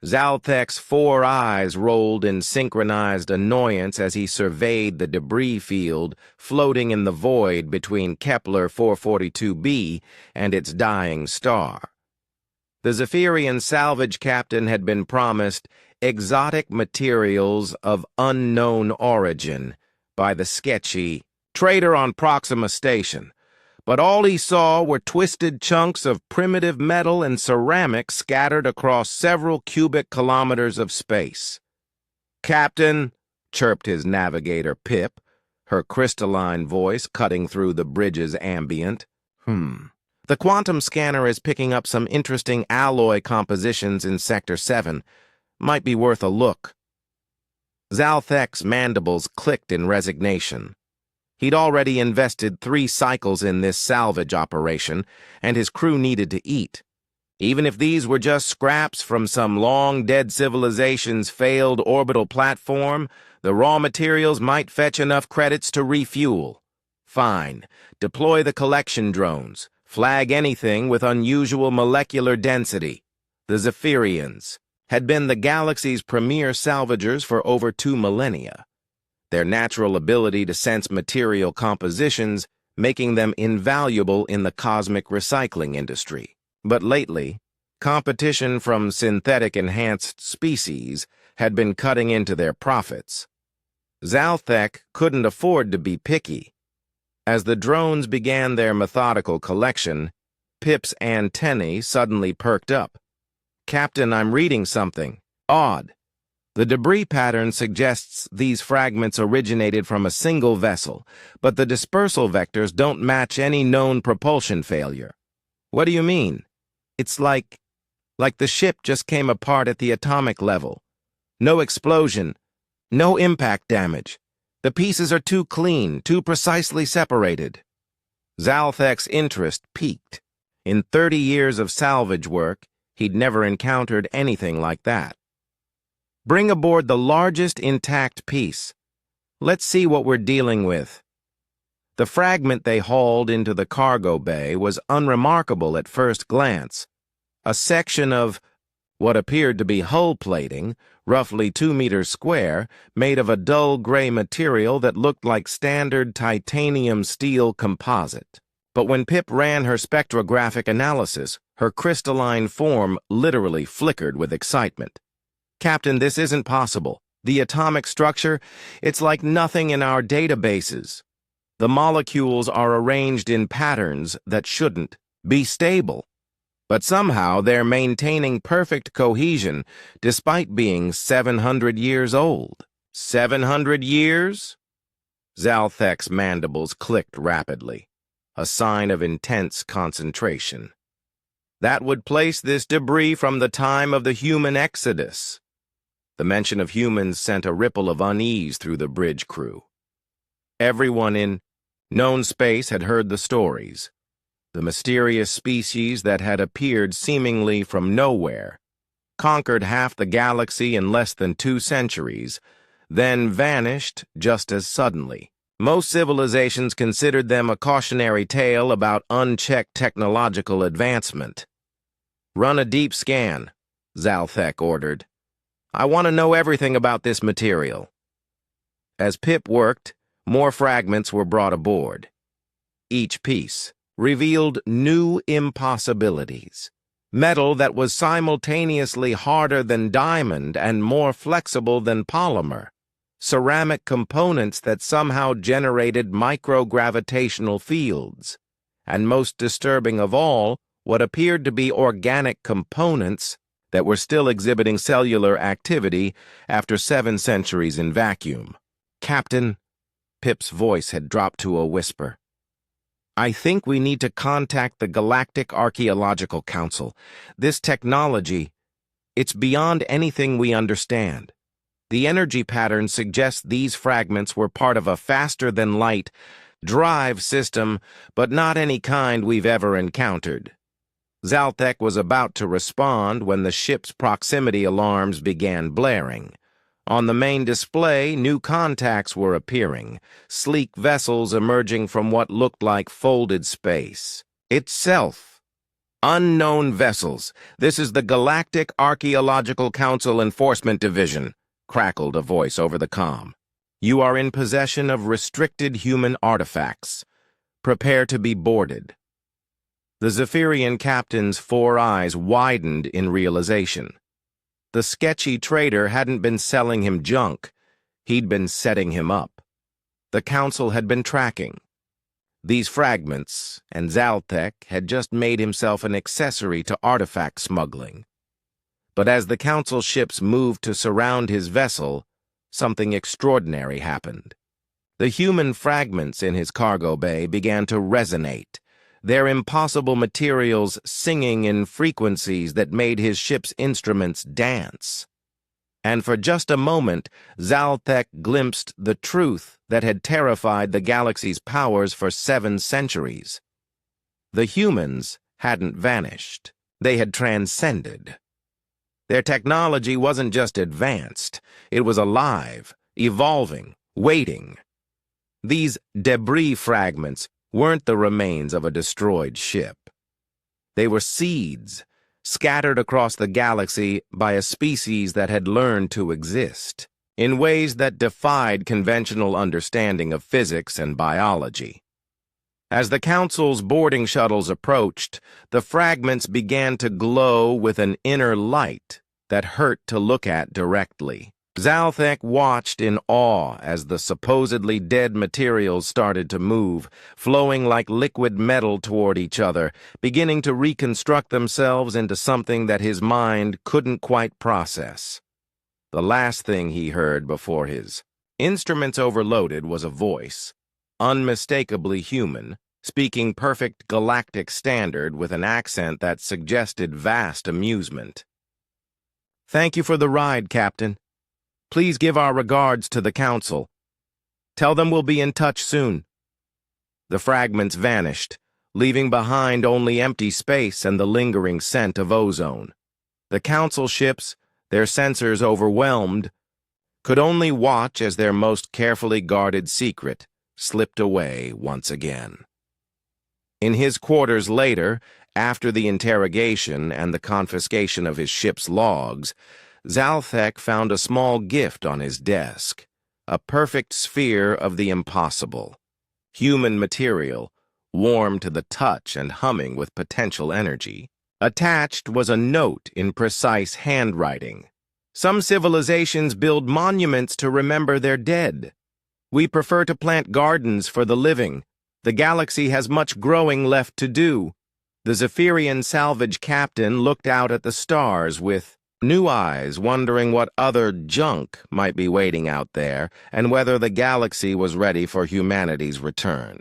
Zalthek's 4 eyes rolled in synchronized annoyance as he surveyed the debris field floating in the void between Kepler 442b and its dying star. The Zephyrian salvage captain had been promised exotic materials of unknown origin by the sketchy trader on Proxima Station, but all he saw were twisted chunks of primitive metal and ceramic scattered across several cubic kilometers of space. "Captain," chirped his navigator Pip, her crystalline voice cutting through the bridge's ambient. The quantum scanner is picking up some interesting alloy compositions in Sector 7. Might be worth a look." Zalthek's mandibles clicked in resignation. He'd already invested 3 cycles in this salvage operation, and his crew needed to eat. Even if these were just scraps from some long-dead civilization's failed orbital platform, the raw materials might fetch enough credits to refuel. Fine. Deploy the collection drones. Flag anything with unusual molecular density. The Zephyrians had been the galaxy's premier salvagers for over 2 millennia. Their natural ability to sense material compositions making them invaluable in the cosmic recycling industry. But lately, competition from synthetic-enhanced species had been cutting into their profits. Zalthek couldn't afford to be picky. As the drones began their methodical collection, Pip's antennae suddenly perked up. "Captain, I'm reading something. Odd. The debris pattern suggests these fragments originated from a single vessel, but the dispersal vectors don't match any known propulsion failure." "What do you mean?" "It's like the ship just came apart at the atomic level. No explosion, no impact damage. The pieces are too clean, too precisely separated." Zalthek's interest peaked. In 30 years of salvage work, he'd never encountered anything like that. "Bring aboard the largest intact piece. Let's see what we're dealing with." The fragment they hauled into the cargo bay was unremarkable at first glance. A section of what appeared to be hull plating, roughly 2 meters square, made of a dull gray material that looked like standard titanium steel composite. But when Pip ran her spectrographic analysis, her crystalline form literally flickered with excitement. "Captain, this isn't possible. The atomic structure, it's like nothing in our databases. The molecules are arranged in patterns that shouldn't be stable. But somehow they're maintaining perfect cohesion despite being 700 years old." 700 years? Zalthek's mandibles clicked rapidly, a sign of intense concentration. "That would place this debris from the time of the human exodus." The mention of humans sent a ripple of unease through the bridge crew. Everyone in known space had heard the stories. The mysterious species that had appeared seemingly from nowhere, conquered half the galaxy in less than 2 centuries, then vanished just as suddenly. Most civilizations considered them a cautionary tale about unchecked technological advancement. "Run a deep scan," Zalthek ordered. "I want to know everything about this material." As Pip worked, more fragments were brought aboard. Each piece revealed new impossibilities. Metal that was simultaneously harder than diamond and more flexible than polymer. Ceramic components that somehow generated microgravitational fields. And most disturbing of all, what appeared to be organic components that were still exhibiting cellular activity after 7 centuries in vacuum. "Captain," Pip's voice had dropped to a whisper, "I think we need to contact the Galactic Archaeological Council. This technology, it's beyond anything we understand. The energy pattern suggests these fragments were part of a faster-than-light drive system, but not any kind we've ever encountered." Zalthek was about to respond when the ship's proximity alarms began blaring. On the main display, new contacts were appearing, sleek vessels emerging from what looked like folded space. Itself. Unknown vessels. This is the Galactic Archaeological Council Enforcement Division, crackled a voice over the comm. You are in possession of restricted human artifacts. Prepare to be boarded. The Zephyrian captain's 4 eyes widened in realization. The sketchy trader hadn't been selling him junk. He'd been setting him up. The council had been tracking these fragments, and Zaltek had just made himself an accessory to artifact smuggling. But as the council ships moved to surround his vessel, something extraordinary happened. The human fragments in his cargo bay began to resonate, their impossible materials singing in frequencies that made his ship's instruments dance. And for just a moment, Zaltek glimpsed the truth that had terrified the galaxy's powers for 7 centuries. The humans hadn't vanished. They had transcended. Their technology wasn't just advanced. It was alive, evolving, waiting. These debris fragments weren't the remains of a destroyed ship. They were seeds, scattered across the galaxy by a species that had learned to exist in ways that defied conventional understanding of physics and biology. As the Council's boarding shuttles approached, the fragments began to glow with an inner light that hurt to look at directly. Zaltek watched in awe as the supposedly dead materials started to move, flowing like liquid metal toward each other, beginning to reconstruct themselves into something that his mind couldn't quite process. The last thing he heard before his instruments overloaded was a voice, unmistakably human, speaking perfect galactic standard with an accent that suggested vast amusement. "Thank you for the ride, Captain. Please give our regards to the Council. Tell them we'll be in touch soon." The fragments vanished, leaving behind only empty space and the lingering scent of ozone. The Council ships, their sensors overwhelmed, could only watch as their most carefully guarded secret slipped away once again. In his quarters later, after the interrogation and the confiscation of his ship's logs, Zaltek found a small gift on his desk, a perfect sphere of the impossible, human material, warm to the touch and humming with potential energy. Attached was a note in precise handwriting. "Some civilizations build monuments to remember their dead. We prefer to plant gardens for the living. The galaxy has much growing left to do." The Zephyrian salvage captain looked out at the stars with new eyes, wondering what other junk might be waiting out there and whether the galaxy was ready for humanity's return.